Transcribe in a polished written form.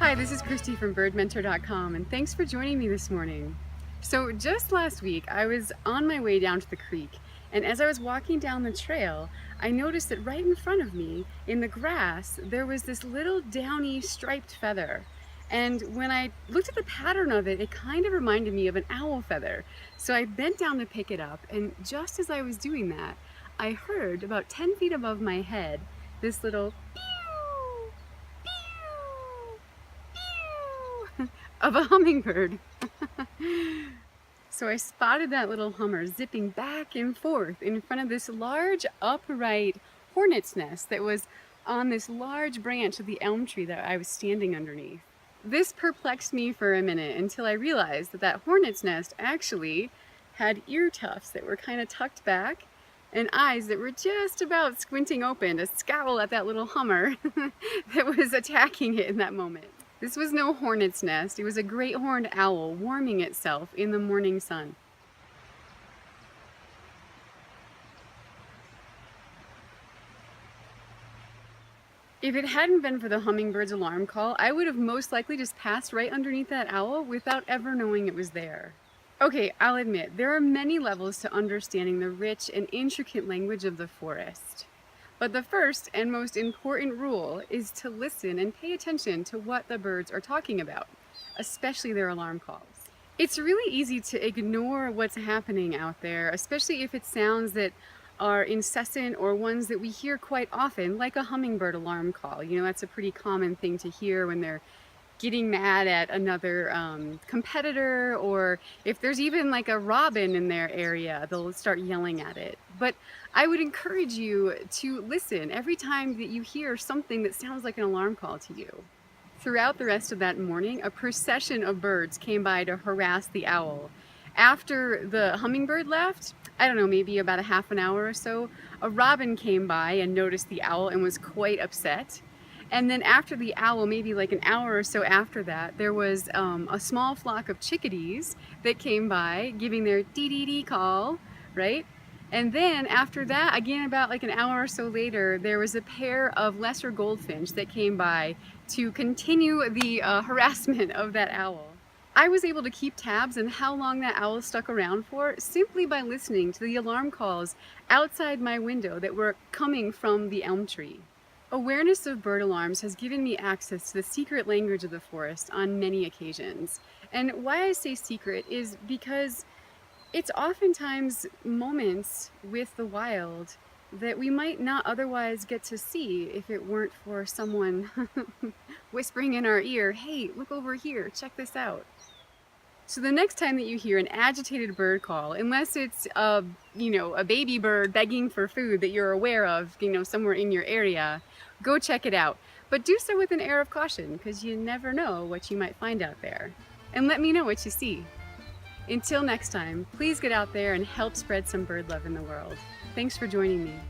Hi, this is Christy from birdmentor.com, and thanks for joining me this morning. So just last week I was on my way down to the creek, and as I was walking down the trail I noticed that right in front of me in the grass there was this little downy striped feather. And when I looked at the pattern of it, it kind of reminded me of an owl feather. So I bent down to pick it up, and just as I was doing that, I heard about 10 feet above my head this little of a hummingbird. So I spotted that little hummer zipping back and forth in front of this large upright hornet's nest that was on this large branch of the elm tree that I was standing underneath. This perplexed me for a minute until I realized that that hornet's nest actually had ear tufts that were kind of tucked back and eyes that were just about squinting open to scowl at that little hummer that was attacking it in that moment. This was no hornet's nest, it was a great horned owl warming itself in the morning sun. If it hadn't been for the hummingbird's alarm call, I would have most likely just passed right underneath that owl without ever knowing it was there. Okay, I'll admit, there are many levels to understanding the rich and intricate language of the forest. But the first and most important rule is to listen and pay attention to what the birds are talking about, especially their alarm calls. It's really easy to ignore what's happening out there, especially if it's sounds that are incessant or ones that we hear quite often, like a hummingbird alarm call. You know, that's a pretty common thing to hear when they're getting mad at another competitor, or if there's even like a robin in their area, they'll start yelling at it. But I would encourage you to listen every time that you hear something that sounds like an alarm call to you. Throughout the rest of that morning, a procession of birds came by to harass the owl. After the hummingbird left, I don't know, maybe about a half an hour or so, a robin came by and noticed the owl and was quite upset. And then after the owl, maybe like an hour or so after that, there was a small flock of chickadees that came by giving their dee-dee-dee call, right? And then after that, again about like an hour or so later, there was a pair of lesser goldfinch that came by to continue the harassment of that owl. I was able to keep tabs on how long that owl stuck around for simply by listening to the alarm calls outside my window that were coming from the elm tree. Awareness of bird alarms has given me access to the secret language of the forest on many occasions. And why I say secret is because it's oftentimes moments with the wild that we might not otherwise get to see if it weren't for someone whispering in our ear, "Hey, look over here, check this out." So the next time that you hear an agitated bird call, unless it's a baby bird begging for food that you're aware of, somewhere in your area, go check it out. But do so with an air of caution, because you never know what you might find out there. And let me know what you see. Until next time, please get out there and help spread some bird love in the world. Thanks for joining me.